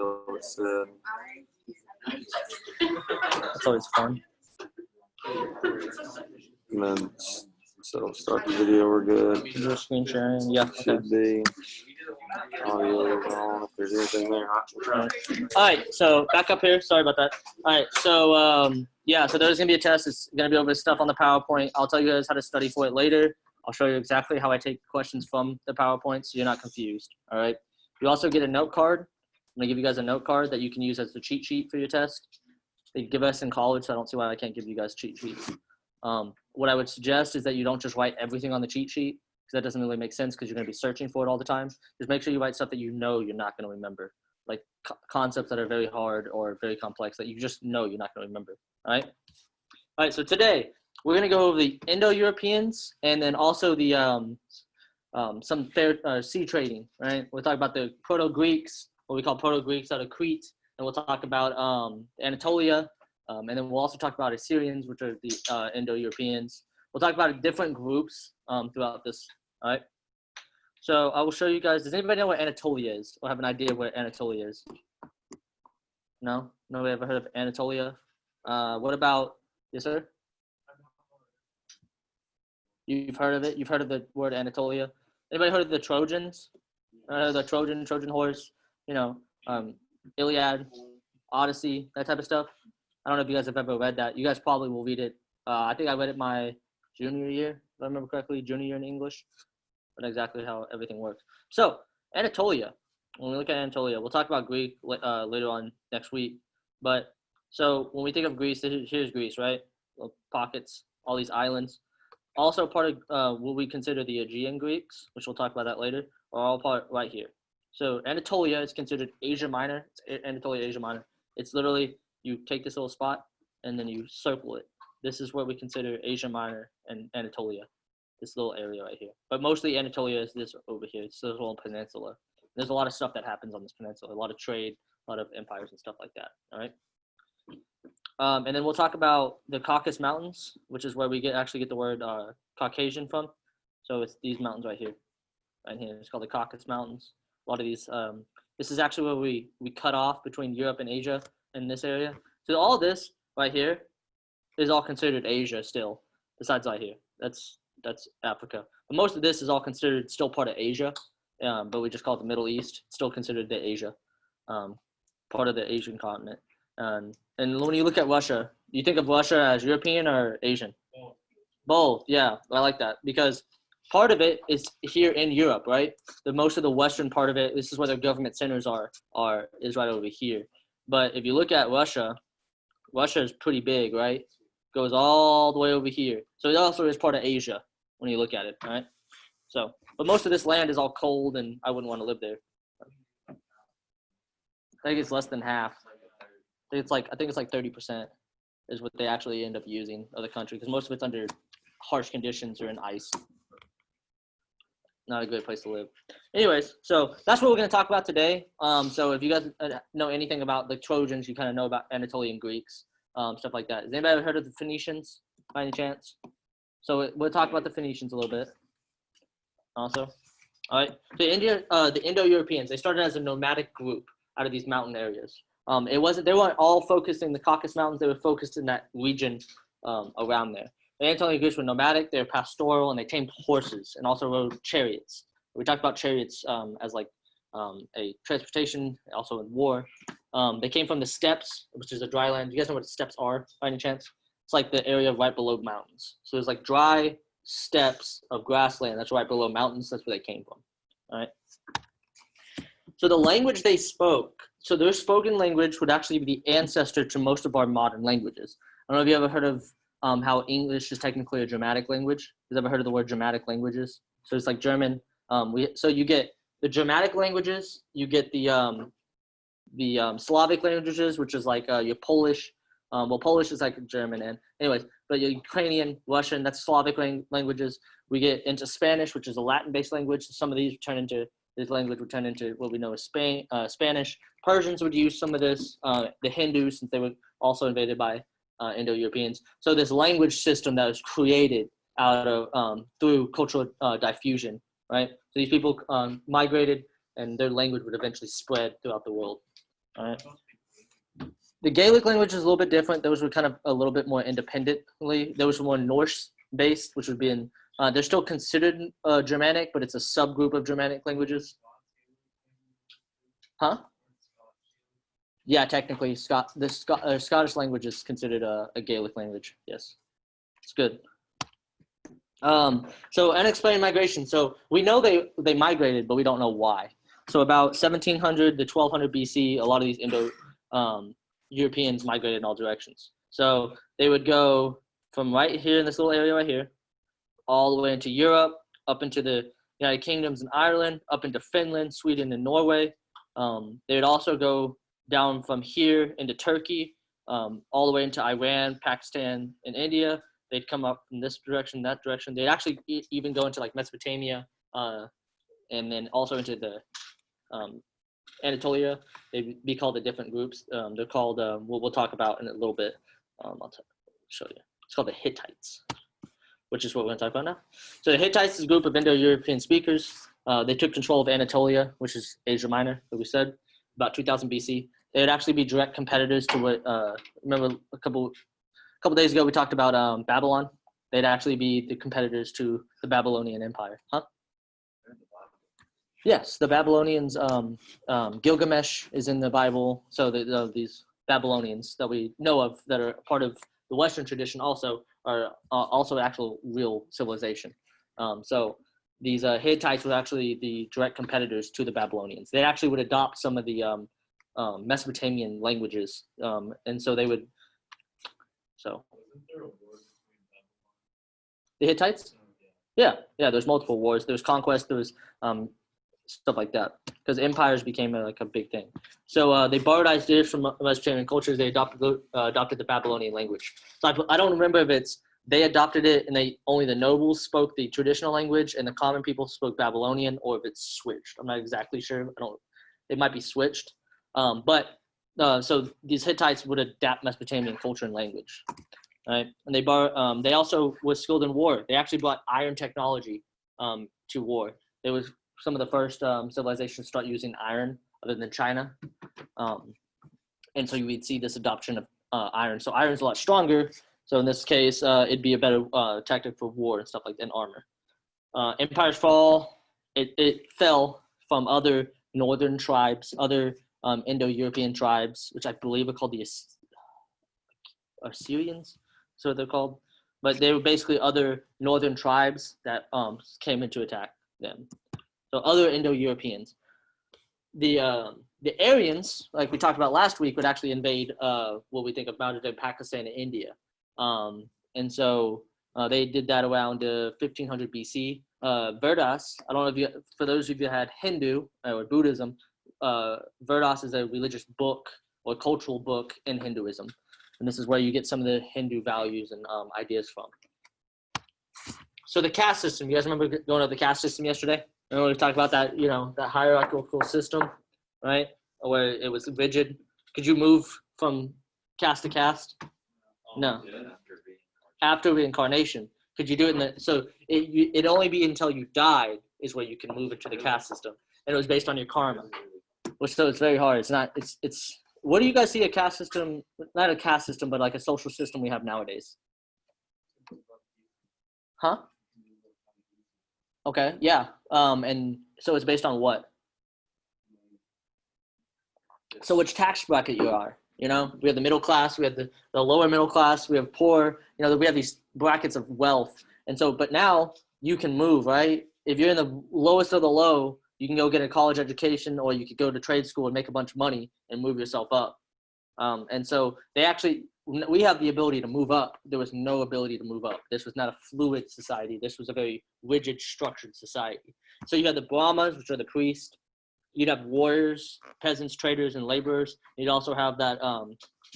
video. It's That's always fun. and then so start the video. We're good. Your screen sharing. Yeah. Okay. Should be audio on if there's anything there. All right, so back up here. Sorry about that. All right, so yeah, so there's gonna be a test. It's gonna be over stuff on the PowerPoint. I'll tell you guys how to study for it later. I'll show you exactly how I take questions from the PowerPoint, so you're not confused. All right. You also get a note card. I'm gonna give you guys a note card that you can use as the cheat sheet for your test. They give us in college, so I don't see why I can't give you guys cheat sheets. What I would suggest is that you don't just write everything on the cheat sheet, because that doesn't really make sense because you're going to be searching for it all the time. Just make sure you write stuff that you know you're not going to remember, like concepts that are very hard or very complex that you just know you're not going to remember. All right. All right. So today we're going to go over the Indo-Europeans and then also the some sea trading. Right. We'll talk about the Proto-Greeks, what we call Proto-Greeks out of Crete, and we'll talk about Anatolia. And then we'll also talk about Assyrians, which are the Indo-Europeans. We'll talk about different groups throughout this. All right. So I will show you guys. Does anybody know where Anatolia is, or have an idea where Anatolia is? No? Nobody ever heard of Anatolia? What about, yes, sir? You've heard of it? You've heard of the word Anatolia? Anybody heard of the Trojans? The Trojan horse, you know, Iliad, Odyssey, that type of stuff? I don't know if you guys have ever read that. You guys probably will read it. I think I read it my junior year, if I remember correctly, junior year in English, but exactly how everything works. So Anatolia, when we look at Anatolia, we'll talk about Greek later on next week. But so when we think of Greece, here's Greece, right? Little pockets, all these islands. Also part of what we consider the Aegean Greeks, which we'll talk about that later, are all part right here. So Anatolia is considered Asia Minor. It's Anatolia, Asia Minor. It's literally, you take this little spot and then you circle it. This is what we consider Asia Minor and Anatolia, this little area right here. But mostly Anatolia is this over here. It's this little peninsula. There's a lot of stuff that happens on this peninsula, a lot of trade, a lot of empires and stuff like that, all right? And then we'll talk about the Caucasus Mountains, which is where we actually get the word Caucasian from. So it's these mountains right here. It's called the Caucasus Mountains. A lot of these, this is actually where we cut off between Europe and Asia in this area. So all this right here is all considered Asia still, besides right here. That's Africa. But most of this is all considered still part of Asia, but we just call it the Middle East. It's still considered the Asia, part of the Asian continent. And when you look at Russia, you think of Russia as European or Asian? Both, yeah, I like that, because part of it is here in Europe, right? Most of the western part of it, this is where their government centers is right over here. But if you look at Russia, Russia is pretty big, right? Goes all the way over here. So it also is part of Asia when you look at it, right? So, but most of this land is all cold, and I wouldn't want to live there. I think it's less than half. I think it's like 30% is what they actually end up using of the country, because most of it's under harsh conditions or in ice. Not a good place to live. Anyways, so that's what we're going to talk about today. So if you guys know anything about the Trojans, you kind of know about Anatolian Greeks, stuff like that. Has anybody ever heard of the Phoenicians by any chance? So we'll talk about the Phoenicians a little bit also. All right. The Indo-Europeans, they started as a nomadic group out of these mountain areas. They weren't all focused in the Caucasus Mountains. They were focused in that region around there. The Anatolian Greeks were nomadic, they were pastoral, and they tamed horses and also rode chariots. We talked about chariots as like a transportation, also in war. They came from the steppes, which is a dry land. Do you guys know what steppes are by any chance? It's like the area right below mountains. So there's like dry steppes of grassland that's right below mountains. That's where they came from. All right. So the language they spoke, so their spoken language would actually be the ancestor to most of our modern languages. I don't know if you ever heard of how English is technically a Germanic language. Have you ever heard of the word Germanic languages? So it's like German. So you get the Germanic languages, you get the Slavic languages, which is like your Polish. Well, Polish is like German, and anyways, but your Ukrainian, Russian, that's Slavic languages. We get into Spanish, which is a Latin-based language. Some of these this language would turn into what we know as Spanish. Persians would use some of this. The Hindus, since they were also invaded by Indo-Europeans. So this language system that was created out of through cultural diffusion, right? So these people migrated, and their language would eventually spread throughout the world. All right. The Gaelic language is a little bit different. Those were kind of a little bit more independently. Those were more Norse-based, which would be in. They're still considered Germanic, but it's a subgroup of Germanic languages. Huh? Yeah, technically, Scottish language is considered a Gaelic language. Yes, it's good. So unexplained migration. So we know they migrated, but we don't know why. So about 1700 to 1200 BC, a lot of these Indo-Europeans migrated in all directions. So they would go from right here in this little area right here, all the way into Europe, up into the United Kingdoms and Ireland, up into Finland, Sweden, and Norway. They would also go down from here into Turkey, all the way into Iran, Pakistan, and India. They'd come up from this direction, that direction. They'd actually even go into like Mesopotamia, and then also into the Anatolia. They'd be called the different groups. They're called, we'll talk about in a little bit. I'll show you. It's called the Hittites, which is what we're going to talk about now. So the Hittites is a group of Indo-European speakers. They took control of Anatolia, which is Asia Minor, that we said, about 2000 BC. They would actually be direct competitors to what, remember a couple days ago we talked about Babylon. They'd actually be the competitors to the Babylonian Empire. Huh? Yes, the Babylonians, Gilgamesh is in the Bible. So these Babylonians that we know of that are part of the Western tradition also are also actual real civilization. So these Hittites were actually the direct competitors to the Babylonians. They actually would adopt some of the Mesopotamian languages, and so they would. So the Hittites, yeah. There's multiple wars. There's conquest. There's stuff like that because empires became like a big thing. So they borrowed ideas from Mesopotamian cultures. They adopted the Babylonian language. So I don't remember if it's they adopted it and only the nobles spoke the traditional language and the common people spoke Babylonian, or if it's switched. I'm not exactly sure. It might be switched. So these Hittites would adapt Mesopotamian culture and language, right? And they also were skilled in war. They actually brought iron technology to war. It was some of the first civilizations to start using iron, other than China. And so you would see this adoption of iron. So iron's a lot stronger. So in this case, it'd be a better tactic for war and stuff like that, and armor. Empires fall. It fell from other northern tribes, other Indo-European tribes, which I believe are called the Assyrians, so they're called. But they were basically other northern tribes that came in to attack them. So other Indo-Europeans. The Aryans, like we talked about last week, would actually invade what we think of modern-day Pakistan and India. And so they did that around 1500 BC. Vedas, I don't know for those of you who had Hindu or Buddhism, Vedas is a religious book or cultural book in Hinduism. And this is where you get some of the Hindu values and ideas from. So the caste system, you guys remember going over the caste system yesterday? Remember we talked about that, that hierarchical system, right? Where it was rigid. Could you move from caste to caste? No. After reincarnation. Could you do it so it'd only be until you died is where you can move into the caste system. And it was based on your karma. So it's very hard. It's what do you guys see a caste system, not a caste system, but like a social system we have nowadays? Huh? Okay, yeah. And so it's based on what? So which tax bracket you are, we have the middle class, we have the lower middle class, we have poor, we have these brackets of wealth. And so, but now you can move, right? If you're in the lowest of the low, you can go get a college education, or you could go to trade school and make a bunch of money and move yourself up. And so we have the ability to move up. There was no ability to move up. This was not a fluid society. This was a very rigid, structured society. So you had the Brahmas, which are the priests. You'd have warriors, peasants, traders, and laborers. You'd also have that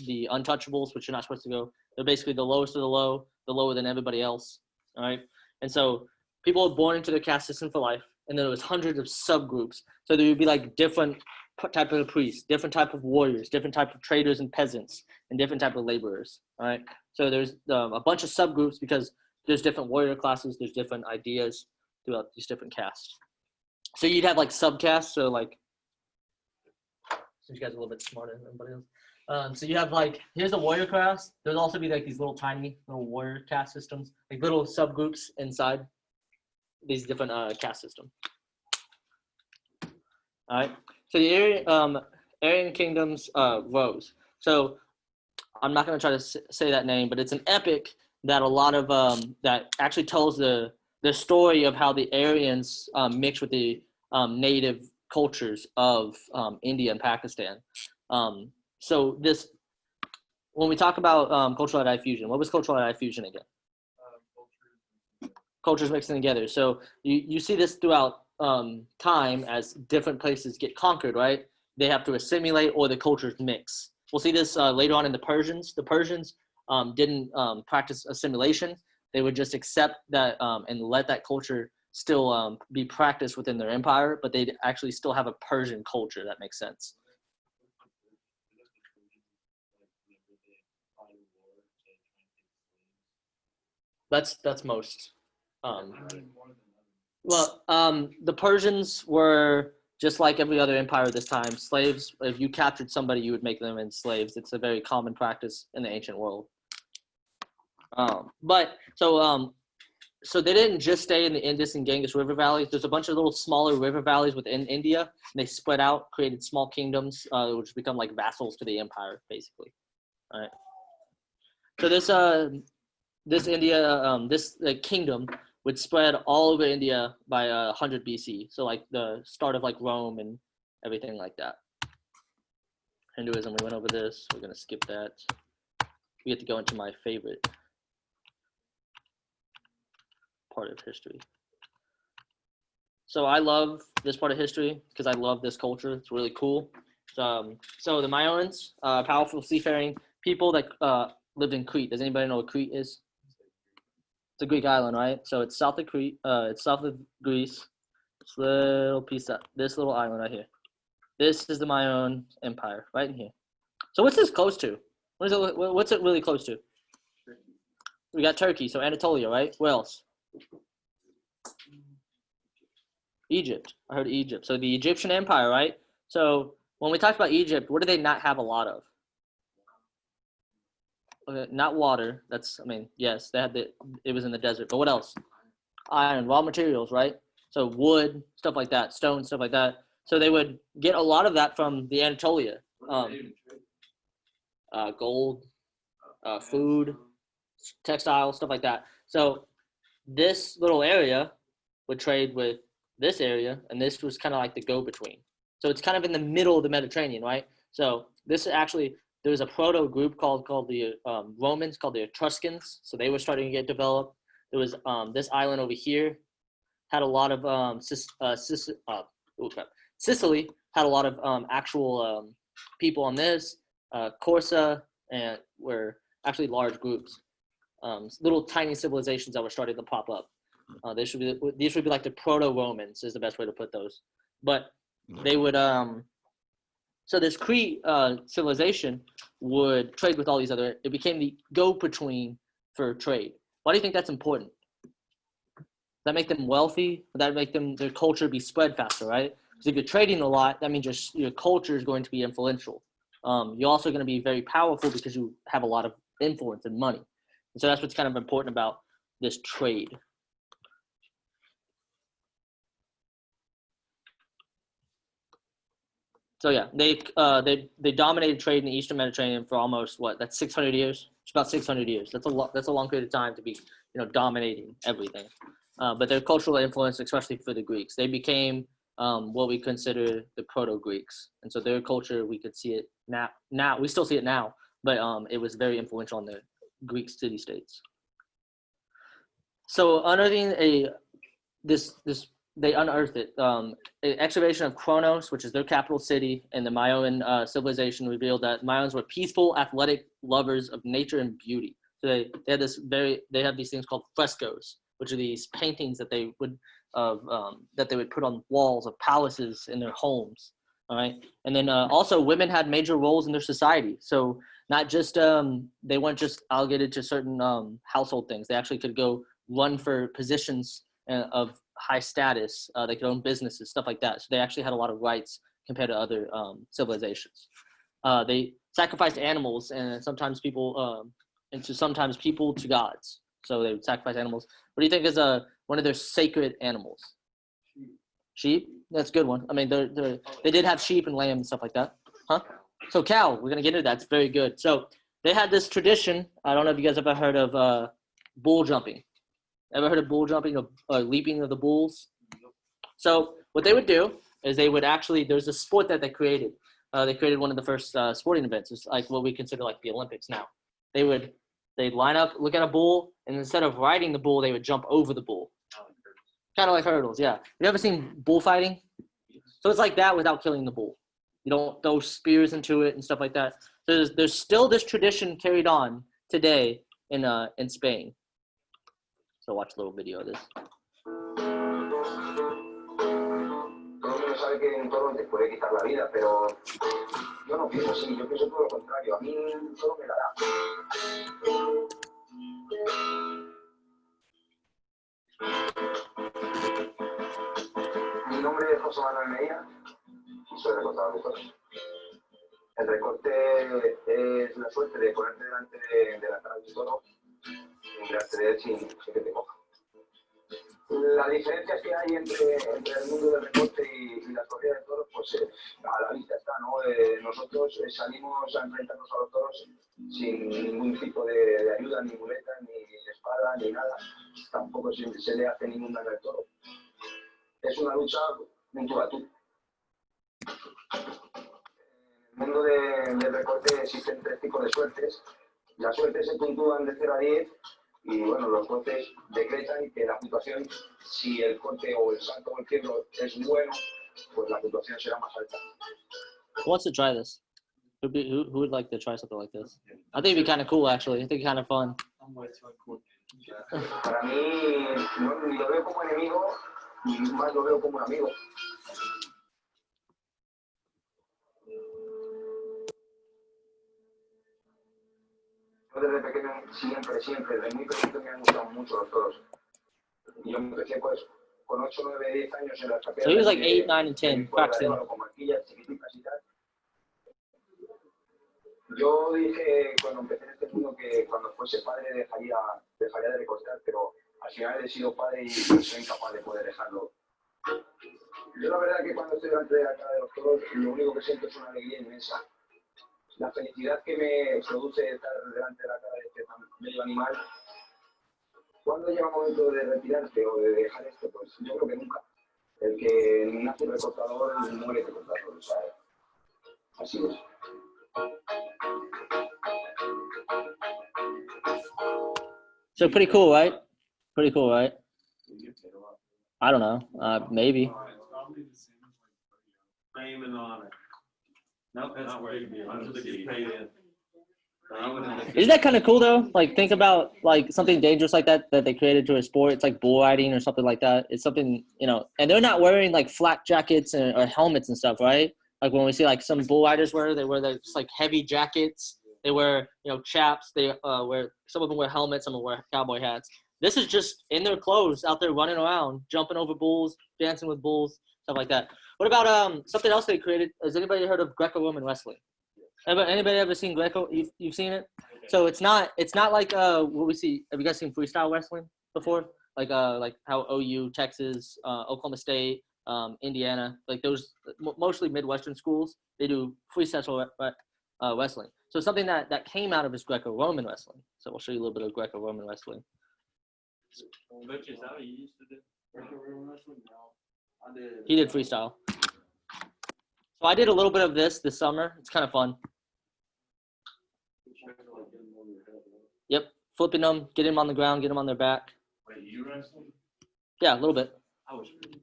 the untouchables, which you're not supposed to go. They're basically the lowest of the low, the lower than everybody else. All right. And so people were born into the caste system for life. And then there was hundreds of subgroups. So there would be like different type of priests, different type of warriors, different type of traders and peasants, and different type of laborers. All right. So there's a bunch of subgroups because there's different warrior classes. There's different ideas throughout these different castes. So you'd have like subcastes. So like since you guys are a little bit smarter than everybody else. So you have like, here's the warrior class. There'll also be like these little tiny little warrior caste systems, like little subgroups inside these different caste systems. All right. So the Aryan kingdoms rose. So I'm not going to try to say that name, but it's an epic that a lot of that actually tells the story of how the Aryans mixed with the native cultures of India and Pakistan. So this, when we talk about cultural diffusion, what was cultural diffusion again? Cultures mixing together. So you see this throughout time as different places get conquered, right? They have to assimilate or the cultures mix. We'll see this later on in the Persians. The Persians didn't practice assimilation. They would just accept that and let that culture still be practiced within their empire, but they'd actually still have a Persian culture. That makes sense. That's most. The Persians were just like every other empire at this time. Slaves, if you captured somebody, you would make them into slaves. It's a very common practice in the ancient world. So they didn't just stay in the Indus and Ganges river valleys. There's a bunch of little smaller river valleys within India, and they spread out, created small kingdoms, which become like vassals to the empire, basically. All right. So this kingdom would spread all over India by 100 BC. So like the start of like Rome and everything like that. Hinduism, we went over this. We're gonna skip that. We get to go into my favorite part of history. So I love this part of history because I love this culture. It's really cool. So the Mayans, powerful seafaring people that lived in Crete. Does anybody know what Crete is? It's a Greek island, right? So it's south of Crete. It's south of Greece. This little piece of this little island right here. This is the Mayan Empire, right in here. So what's this close to? What's it really close to? We got Turkey, so Anatolia, right? Where else? Egypt. I heard Egypt. So the Egyptian Empire, right? So when we talked about Egypt, what do they not have a lot of? Okay, not water. Yes, they had it was in the desert. But what else? Iron, raw materials, right? So wood, stuff like that, stone, stuff like that. So they would get a lot of that from the Anatolia. Gold, food, textiles, stuff like that. So this little area would trade with this area, and this was kind of like the go-between. So it's kind of in the middle of the Mediterranean, right? So this actually, there was a proto group called the Romans, called the Etruscans. So they were starting to get developed. There was this island over here had a lot of Sicily had a lot of actual people on this. Corsa and were actually large groups, little tiny civilizations that were starting to pop up. These would be like the proto-Romans is the best way to put those. But they would so this Crete civilization would trade with all these other. It became the go-between for trade. Why do you think that's important? That make them wealthy? That make their culture be spread faster, right? Because if you're trading a lot, that means your culture is going to be influential. You're also going to be very powerful because you have a lot of influence and money. And so that's what's kind of important about this trade. So yeah, they dominated trade in the Eastern Mediterranean for almost that's 600 years. It's about 600 years. That's a long period of time to be dominating everything. But their cultural influence, especially for the Greeks, they became what we consider the Proto-Greeks, and so their culture we could see it now. Now we still see it now, but it was very influential on the Greek city-states. So unearthing they unearthed it. An excavation of Kronos, which is their capital city, and the Mayan civilization revealed that Mayans were peaceful, athletic lovers of nature and beauty. So they have these things called frescoes, which are these paintings that they would put on walls of palaces in their homes. All right, and then also women had major roles in their society. So not just they weren't just allocated to certain household things. They actually could go run for positions of high status. They could own businesses, stuff like that. So they actually had a lot of rights compared to other civilizations. They sacrificed animals, and sometimes people to gods. So they would sacrifice animals. What do you think is one of their sacred animals? Sheep. That's a good one. I mean, they did have sheep and lamb and stuff like that, huh? So cow. We're gonna get into that. It's very good. So they had this tradition. I don't know if you guys ever heard of bull jumping. Ever heard of bull jumping or leaping of the bulls? So what they would do is they would actually, there's a sport that they created. They created one of the first sporting events. It's like what we consider like the Olympics now. They'd line up, look at a bull, and instead of riding the bull, they would jump over the bull. Kind of like hurdles, yeah. You ever seen bullfighting? So it's like that without killing the bull. You don't throw spears into it and stuff like that. So there's still this tradition carried on today in Spain. So watch a little video of this. Todo el mundo sabe que un toro te puede quitar la vida, pero yo no pienso así, yo pienso todo lo contrario. A mí un toro me dará. Mi nombre es José Manuel Medina y soy recortador de toros. El recorte es la suerte de ponerte delante de la cara del toro y mirarte de él sin que te coja. Las diferencias que hay entre el mundo del recorte y las corridas de toros, pues a la vista está, ¿no? Nosotros salimos a enfrentarnos a los toros sin ningún tipo de ayuda, ni muleta, ni espada, ni nada. Tampoco se le hace ningún daño al toro. Es una lucha de tú a tú. En el mundo del recorte existen 3 tipos de suertes. Las suertes se puntúan de 0 a 10 y bueno, los jueces decretan que la puntuación, si el corte o el salto o el quiebro es bueno, pues la puntuación será más alta. Who wants to try this? Who would like to try something like this? I think it'd be kind of cool, actually. I think kind of fun. Para mí, no, ni lo veo como enemigo, ni más lo veo como un amigo. Yo desde pequeño, siempre, desde muy pequeño me han gustado mucho los toros. Y yo empecé pues con 8, 9, 10 años en las carreras. So he was like 8, 9, and 10 practicing. Con marquillas chiquititas y tal. Yo dije cuando empecé en este mundo que cuando fuese padre dejaría de recortar, pero al final he sido padre y soy incapaz de poder dejarlo. Yo la verdad que cuando estoy delante de la cara de los toros, lo único que siento es una alegría inmensa. La felicidad que me produce estar delante de la cara de este bello animal. ¿Cuándo llega el momento de retirarte o de dejar esto? Pues yo creo que nunca. El que nace recortador muere recortador, ¿sabes? Así es. So pretty cool, right? Pretty cool, right? I don't know. Maybe. Fame and honor. No, that's not where you'd be. I'm just getting paid in. Isn't that kind of cool though? Like think about like something dangerous like that they created to a sport. It's like bull riding or something like that. It's something, you know, and they're not wearing like flak jackets or helmets and stuff, right? Like when we see like some bull riders they wear those like heavy jackets. They wear, you know, chaps. They wear, some of them wear helmets. Some of them wear cowboy hats. This is just in their clothes out there running around, jumping over bulls, dancing with bulls, stuff like that. What about something else they created? Has anybody heard of Greco-Roman wrestling? Anybody ever seen Greco? You've seen it? So it's not like what we see. Have you guys seen freestyle wrestling before? Like how OU, Texas, Oklahoma State, Indiana, like those mostly Midwestern schools, they do freestyle wrestling. So something that came out of is Greco-Roman wrestling. So we'll show you a little bit of Greco-Roman wrestling. He did freestyle. So I did a little bit of this summer. It's kind of fun. Yep, flipping them, getting them on the ground, get them on their back. Wait, you wrestling? Yeah, a little bit. I was really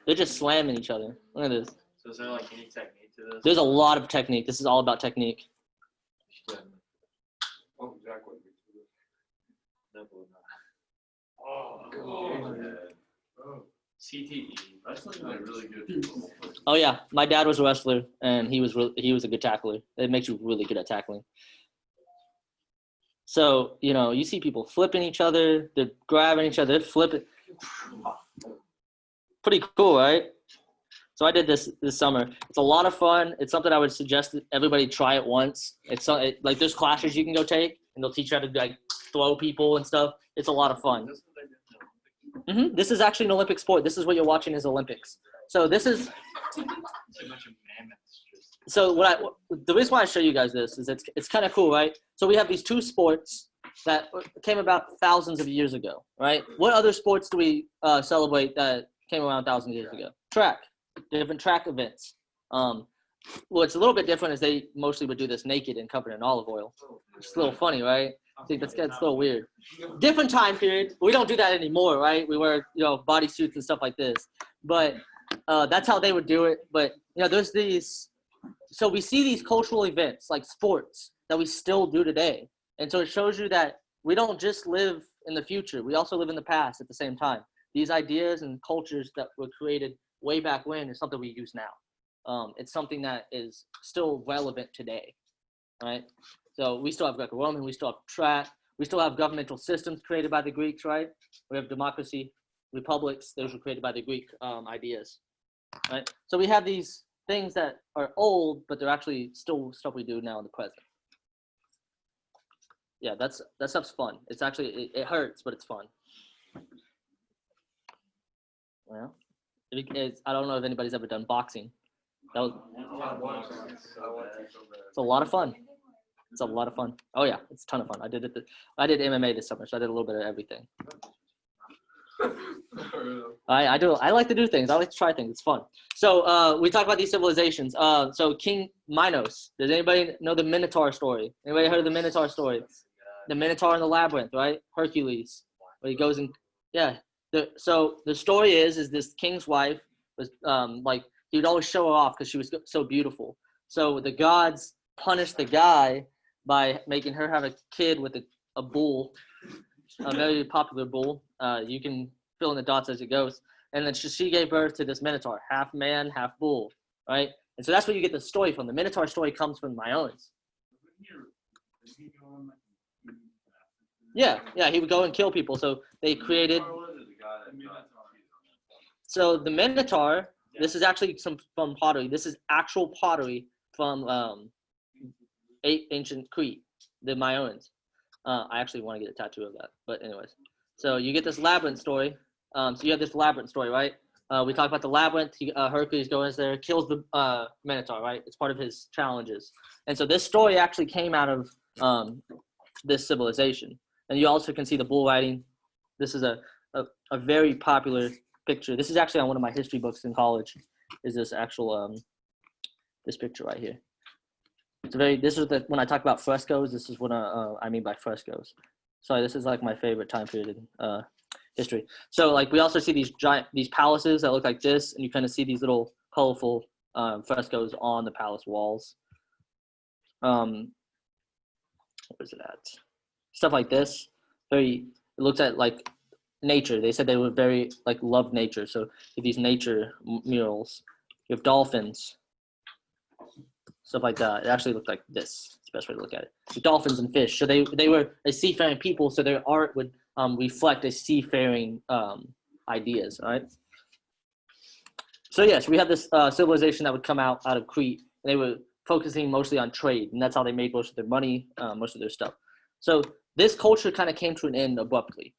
They're just slamming each other. Look at this. So is there like any technique to this? There's a lot of technique. This is all about technique. Oh, exactly. Oh, God. CTE. Wrestling's like really good. Oh yeah, my dad was a wrestler, and he was a good tackler. It makes you really good at tackling. So you know, you see people flipping each other, they're grabbing each other, they're flipping. Pretty cool, right? So I did this summer. It's a lot of fun. It's something I would suggest that everybody try it once. Like there's classes you can go take, and they'll teach you how to like throw people and stuff. It's a lot of fun. This is actually an Olympic sport. This is what you're watching is Olympics. So this is. So the reason why I show you guys this is it's kind of cool, right? So we have these two sports that came about thousands of years ago, right? What other sports do we celebrate that came around thousands of years ago? Track, different track events. What's a little bit different is they mostly would do this naked and covered in olive oil. It's a little funny, right? I think it's a little weird. Different time period. We don't do that anymore, right? We wear, bodysuits and stuff like this. But that's how they would do it. But, there's these – so we see these cultural events like sports that we still do today. And so it shows you that we don't just live in the future. We also live in the past at the same time. These ideas and cultures that were created way back when is something we use now. It's something that is still relevant today, right? So we still have Greco-Roman, we still have track, we still have governmental systems created by the Greeks, right? We have democracy, republics, those were created by the Greek ideas, right? So we have these things that are old, but they're actually still stuff we do now in the present. Yeah, that stuff's fun. It's actually, it hurts, but it's fun. Well, I don't know if anybody's ever done boxing. It's a lot of fun. It's a lot of fun. Oh yeah, it's a ton of fun. I did MMA this summer, so I did a little bit of everything. I like to do things. I like to try things. It's fun. So we talk about these civilizations. So King Minos. Does anybody know the Minotaur story? Anybody heard of the Minotaur story? The Minotaur in the labyrinth, right? Hercules, where he goes and so the story is this king's wife was he would always show her off because she was so beautiful. So the gods punished the guy by making her have a kid with a bull, a very popular bull. You can fill in the dots as it goes. And then she gave birth to this Minotaur, half man, half bull, right? And so that's where you get the story from. The Minotaur story comes from Minoans. Yeah, he would go and kill people. So they created. So the Minotaur, this is actually from pottery. This is actual pottery from ancient Crete, the Minoans. I actually want to get a tattoo of that, but anyways. So you get this labyrinth story. So you have this labyrinth story, right? We talked about the labyrinth. Hercules goes there, kills the Minotaur, right? It's part of his challenges. And so this story actually came out of this civilization. And you also can see the bull riding. This is a very popular picture. This is actually on one of my history books in college. Is this actual this picture right here? This is when I talk about frescoes. This is what I mean by frescoes. Sorry, this is like my favorite time period in history. So like we also see these palaces that look like this, and you kind of see these little colorful frescoes on the palace walls. Where's it at? Stuff like this. It looks at like nature. They said they would very love nature. So these nature murals. You have dolphins. Stuff like that. It actually looked like this. It's the best way to look at it. The dolphins and fish. So they were a seafaring people, so their art would reflect a seafaring ideas, right? So yes, we have this civilization that would come out of Crete. And they were focusing mostly on trade, and that's how they made most of their money, most of their stuff. So this culture kind of came to an end abruptly.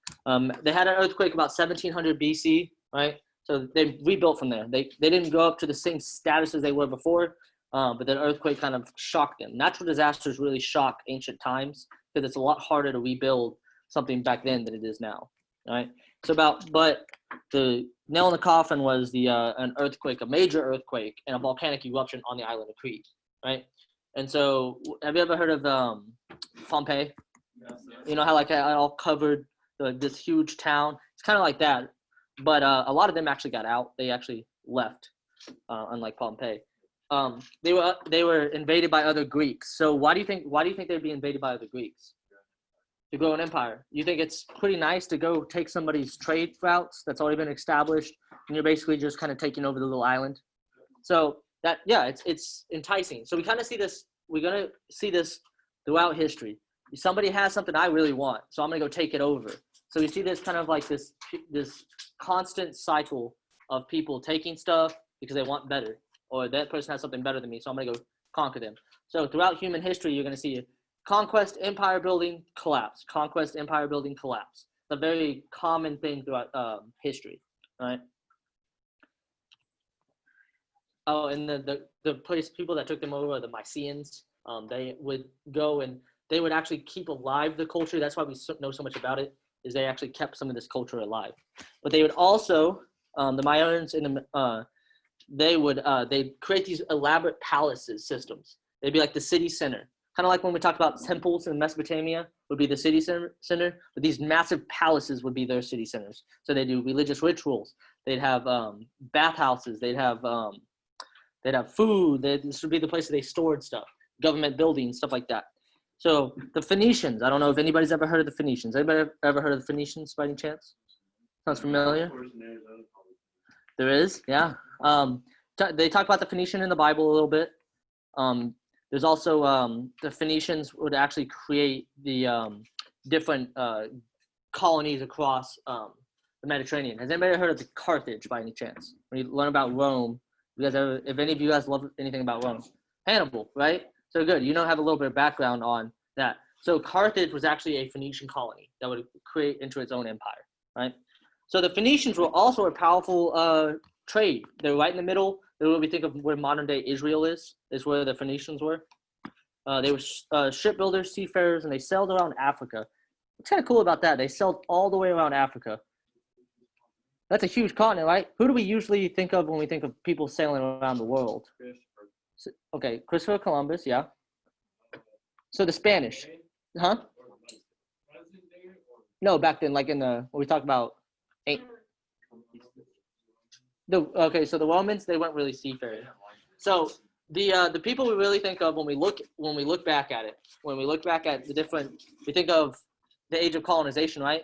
They had an earthquake about 1700 BC, right? So they rebuilt from there. They didn't go up to the same status as they were before, but the earthquake kind of shocked them. Natural disasters really shock ancient times because it's a lot harder to rebuild something back then than it is now, right? But the nail in the coffin was an earthquake, a major earthquake, and a volcanic eruption on the island of Crete, right? And so, have you ever heard of Pompeii? You know how it all covered this huge town? It's kind of like that, but a lot of them actually got out. They actually left, unlike Pompeii. They were invaded by other Greeks. So why do you think they'd be invaded by other Greeks? To grow an empire. You think it's pretty nice to go take somebody's trade routes that's already been established, and you're basically just kind of taking over the little island. So it's enticing. So we kind of see this. We're gonna see this throughout history. Somebody has something I really want, so I'm gonna go take it over. So you see this kind of like this constant cycle of people taking stuff because they want better, or that person has something better than me, so I'm going to go conquer them. So throughout human history, you're going to see conquest, empire building, collapse. Conquest, empire building, collapse. It's a very common thing throughout history, right? Oh, and the place people that took them over, the Mycenaeans, they would go and they would actually keep alive the culture. That's why we know so much about it, is they actually kept some of this culture alive. But they would also, the Mayans and they'd create these elaborate palaces systems. They'd be like the city center. Kind of like when we talk about temples in Mesopotamia would be the city center, but these massive palaces would be their city centers. So they do religious rituals. They'd have bathhouses. They'd have food. This would be the place that they stored stuff, government buildings, stuff like that. So the Phoenicians, I don't know if anybody's ever heard of the Phoenicians. Anybody ever heard of the Phoenicians by any chance? Sounds familiar? There is, yeah. They talk about the Phoenician in the Bible a little bit. There's also the Phoenicians would actually create the different colonies across the Mediterranean. Has anybody heard of the Carthage by any chance? When you learn about Rome, you guys ever, if any of you guys love anything about Rome, Hannibal, right? So good, you know, have a little bit of background on that. So Carthage was actually a Phoenician colony that would create into its own empire, right? So the Phoenicians were also a powerful trade. They were right in the middle. They're what we think of where modern day Israel is where the Phoenicians were. They were shipbuilders, seafarers, and they sailed around Africa. What's kind of cool about that? They sailed all the way around Africa. That's a huge continent, right? Who do we usually think of when we think of people sailing around the world? Okay, Christopher Columbus, yeah. So the Spanish, huh? No, back then, like in when we talk about okay, so the Romans, they weren't really seafaring. So the people we really think of when we look back at it, when we look back at the different, we think of the age of colonization, right?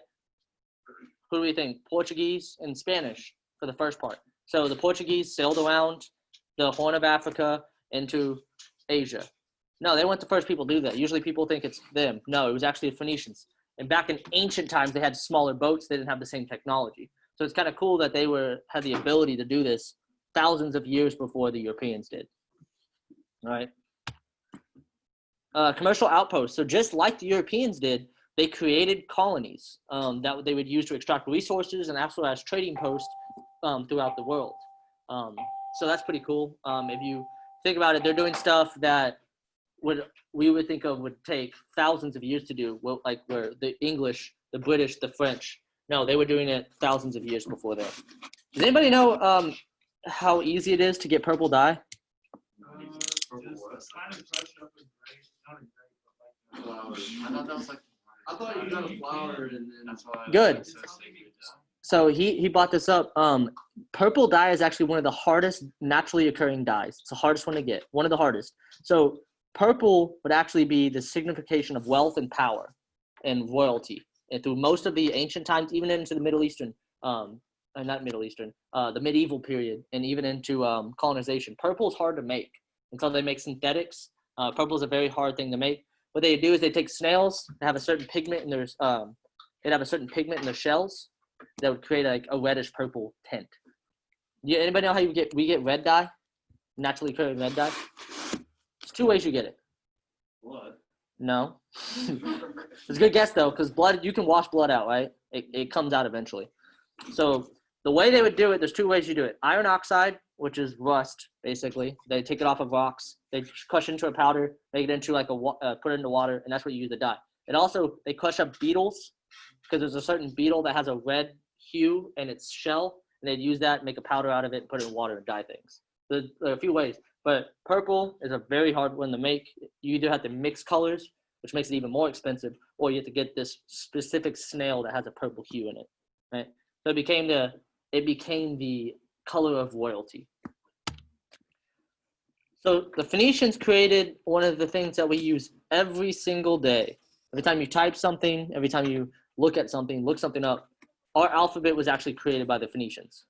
Who do we think? Portuguese and Spanish for the first part. So the Portuguese sailed around the Horn of Africa into Asia. No, they weren't the first people to do that. Usually people think it's them. No, it was actually the Phoenicians. And back in ancient times, they had smaller boats. They didn't have the same technology. So it's kind of cool that they had the ability to do this thousands of years before the Europeans did. All right. Commercial outposts. So just like the Europeans did, they created colonies that they would use to extract resources and also as trading posts throughout the world. So that's pretty cool. If you think about it, they're doing stuff that we would think of would take thousands of years to do, like where the English, the British, the French, no, they were doing it thousands of years before that. Does anybody know how easy it is to get purple dye? I thought you got a flower and that's why. Good. So he brought this up. Purple dye is actually one of the hardest naturally occurring dyes. It's the hardest one to get, one of the hardest. So purple would actually be the signification of wealth and power and royalty. And through most of the ancient times, even into the Middle Eastern, not Middle Eastern, the medieval period, and even into colonization, purple is hard to make. Until they make synthetics, purple is a very hard thing to make. What they do is they take snails that have a certain pigment in their, they'd have a certain pigment in their shells that would create like a reddish purple tint. Yeah, anybody know how we get red dye? Naturally occurring red dye? There's two ways you get it. Blood. No. It's a good guess though, because blood, you can wash blood out, right? It comes out eventually. So the way they would do it, there's two ways you do it. Iron oxide, which is rust, basically. They take it off of rocks. They crush into a powder, make it into like put it into water, and that's what you use to dye. And also, they crush up beetles, because there's a certain beetle that has a red hue in its shell, and they'd use that, make a powder out of it, put it in water, and dye things. There are a few ways, but purple is a very hard one to make. You either have to mix colors, which makes it even more expensive, or you have to get this specific snail that has a purple hue in it, right? So it became the color of royalty. So the Phoenicians created one of the things that we use every single day. Every time you type something, every time you look at something, look something up, our alphabet was actually created by the Phoenicians.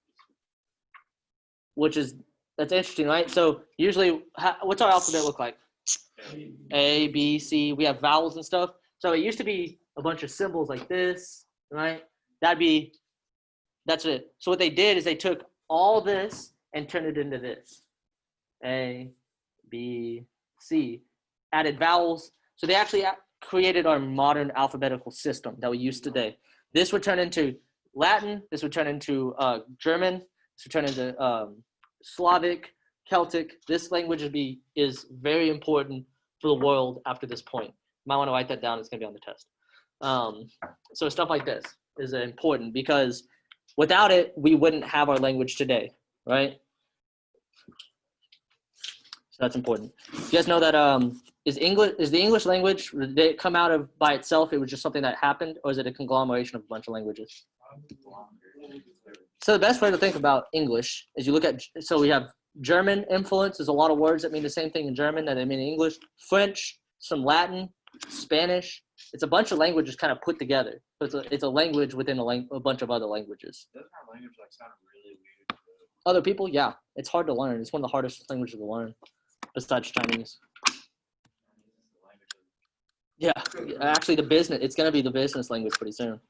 That's interesting, right? So usually, what's our alphabet look like? A, B, C. We have vowels and stuff. So it used to be a bunch of symbols like this, right? That's it. So what they did is they took all this and turned it into this. A, B, C. Added vowels. So they actually created our modern alphabetical system that we use today. This would turn into Latin. This would turn into German. This would turn into Slavic, Celtic. This language is very important for the world after this point. You might want to write that down. It's going to be on the test. So stuff like this is important because without it, we wouldn't have our language today, right? So that's important. You guys know that is the English language, did it come out of by itself? It was just something that happened, or is it a conglomeration of a bunch of languages? So the best way to think about English is you look at, so we have German influence. There's a lot of words that mean the same thing in German that they mean in English. French, some Latin, Spanish. It's a bunch of languages kind of put together. So it's a language within a bunch of other languages. Doesn't our language like sound really weird? Other people, yeah. It's hard to learn. It's one of the hardest languages to learn besides Chinese. Yeah, actually it's going to be the business language pretty soon.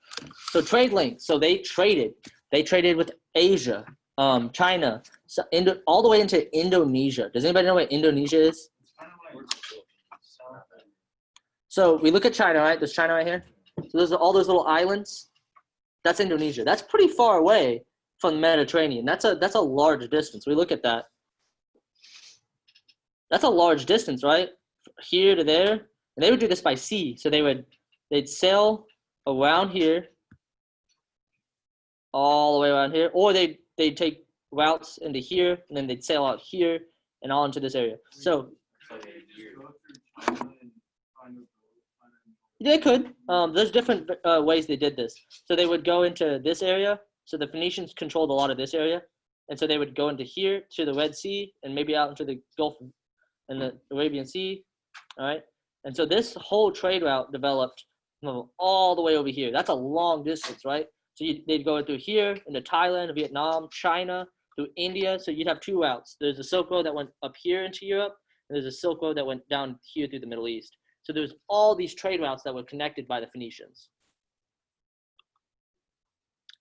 So trade links. So they traded with Asia, China, so all the way into Indonesia. Does anybody know what Indonesia is? So we look at China, right? There's China right here. So those are all those little islands. That's Indonesia. That's pretty far away from the Mediterranean. That's a large distance. We look at that. That's a large distance, right? Here to there. And they would do this by sea. So they'd sail around here, all the way around here, or they'd take routes into here, and then they'd sail out here and all into this area. So they could. There's different ways they did this. So they would go into this area. So the Phoenicians controlled a lot of this area. And so they would go into here to the Red Sea and maybe out into the Gulf and the Arabian Sea. All right. And so this whole trade route developed all the way over here. That's a long distance, right? So they'd go through here into Thailand, Vietnam, China, through India. So you'd have two routes. There's a Silk Road that went up here into Europe, and there's a Silk Road that went down here through the Middle East. So there's all these trade routes that were connected by the Phoenicians.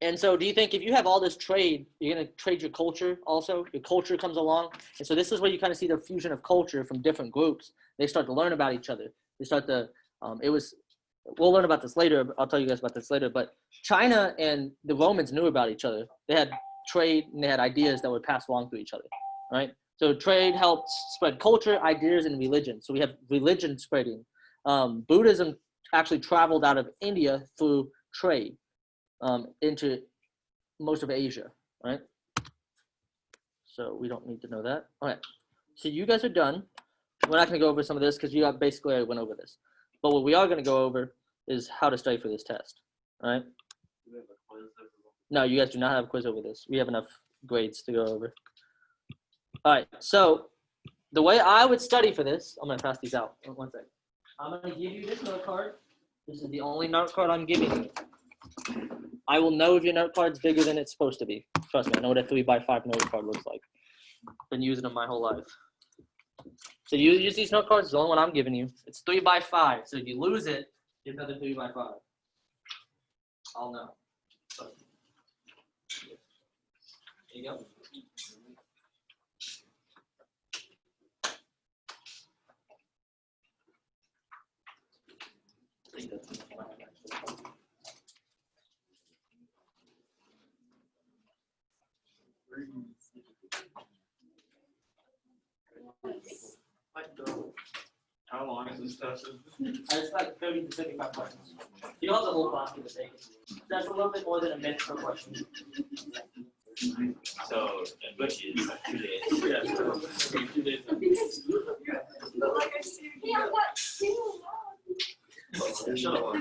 And so do you think if you have all this trade, you're going to trade your culture also? Your culture comes along. And so this is where you kind of see the fusion of culture from different groups. They start to learn about each other. They start to, we'll learn about this later. I'll tell you guys about this later. But China and the Romans knew about each other. They had trade and they had ideas that were passed along to each other, right? So trade helped spread culture, ideas, and religion. So we have religion spreading. Buddhism actually traveled out of India through trade into most of Asia, right? So we don't need to know that. All right. So you guys are done. We're not going to go over some of this because you basically already went over this. But what we are going to go over is how to study for this test, all right? No, you guys do not have a quiz over this. We have enough grades to go over. All right, so the way I would study for this, I'm going to pass these out. One second. I'm going to give you this note card. This is the only note card I'm giving you. I will know if your note card's bigger than it's supposed to be. Trust me, I know what a 3x5 note card looks like. Been using them my whole life. So you use these note cards, it's the only one I'm giving you. It's 3x5. So if you lose it, get another 3x5. I'll know. So, there you go. How long is this test? It's like 30 to 35 questions. You don't have the whole document to take it. That's a little bit more than a minute per question. So, English is like 2 days. Yeah. 2 days. Shut up.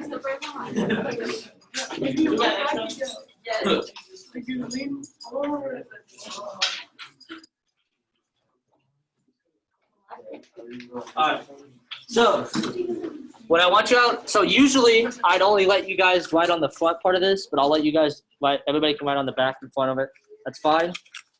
Alright, so when I want you out, so usually I'd only let you guys write on the front part of this, but I'll let you guys write, everybody can write on the back and front of it. That's fine.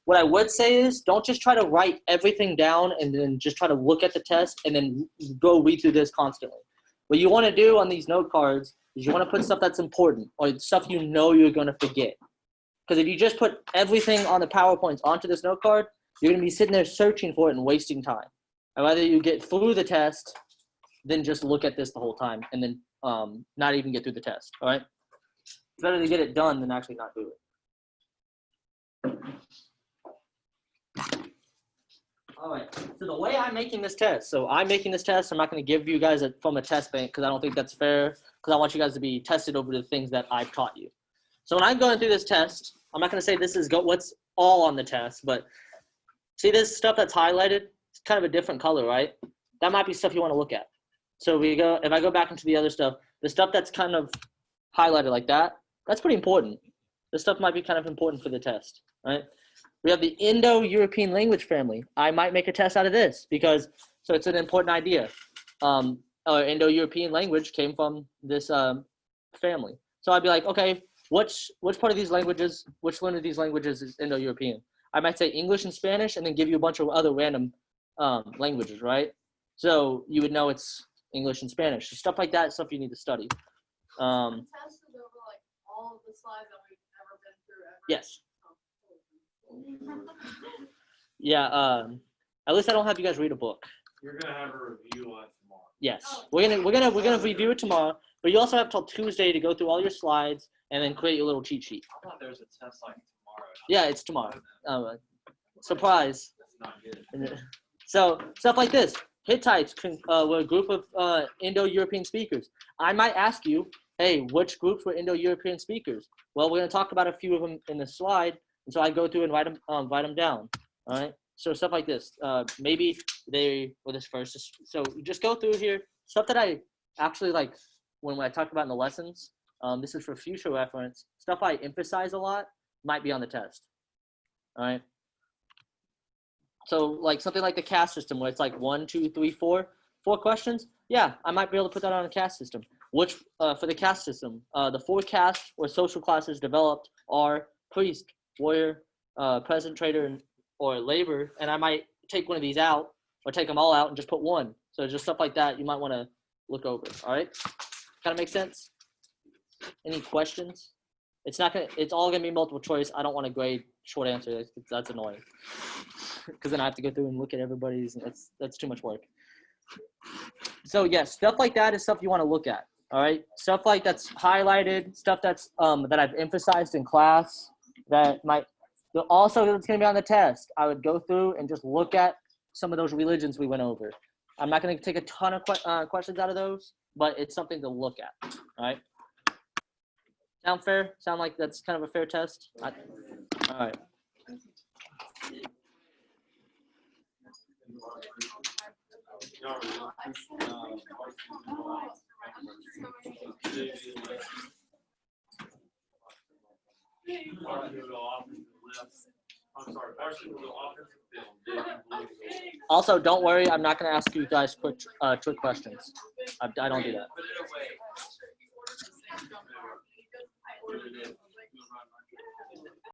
What I would say is don't just try to write everything down and then just try to look at the test and then go read through this constantly. What you want to do on these note cards is you want to put stuff that's important or stuff you know you're going to forget. Because if you just put everything on the PowerPoints onto this note card, you're going to be sitting there searching for it and wasting time. I'd rather you get through the test than just look at this the whole time and then not even get through the test, all right? It's better to get it done than actually not do it. All right, so the way I'm making this test, I'm not going to give you guys from a test bank because I don't think that's fair, because I want you guys to be tested over the things that I've taught you. So when I'm going through this test, I'm not going to say this is what's all on the test, but see this stuff that's highlighted? It's kind of a different color, right? That might be stuff you want to look at. So if I go back into the other stuff, the stuff that's kind of highlighted like that, that's pretty important. This stuff might be kind of important for the test, right? We have the Indo-European language family. I might make a test out of this because, so it's an important idea. Indo-European language came from this family. So I'd be like, okay, which part of these languages, which one of these languages is Indo-European? I might say English and Spanish and then give you a bunch of other random languages, right? So you would know it's English and Spanish. So stuff like that, stuff you need to study. Tested over like all of the slides that we've ever been through ever. Yes. Yeah. At least I don't have you guys read a book. You're gonna have a review on tomorrow. Yes. We're gonna review it tomorrow, but you also have till Tuesday to go through all your slides and then create your little cheat sheet. I thought there was a test like tomorrow. Yeah, it's tomorrow. Surprise. That's not good. So stuff like this. Hittites were a group of Indo-European speakers. I might ask you, hey, which groups were Indo-European speakers? Well, we're going to talk about a few of them in the slide, and so I go through and write them down. All right. So stuff like this. Maybe they were this first. So you just go through here. Stuff that I actually like when I talk about in the lessons. This is for future reference. Stuff I emphasize a lot might be on the test. All right. So like something like the caste system where it's like 1, 2, 3, 4 questions. Yeah, I might be able to put that on a caste system. Which for the caste system, the 4 castes or social classes developed are priest, warrior, peasant, trader, or labor. And I might take one of these out or take them all out and just put one. So just stuff like that you might want to look over. All right, kind of make sense? Any questions? It's all gonna be multiple choice. I don't want to grade short answer. That's annoying. Because then I have to go through and look at everybody's, and that's too much work. So yes, stuff like that is stuff you want to look at. All right, stuff like that's highlighted, stuff that's that I've emphasized in class that might also that's going to be on the test. I would go through and just look at some of those religions we went over. I'm not going to take a ton of questions out of those, but it's something to look at. All right. Sound fair? Sound like that's kind of a fair test? All right. Also, don't worry. I'm not going to ask you guys quick trick questions. I don't do that.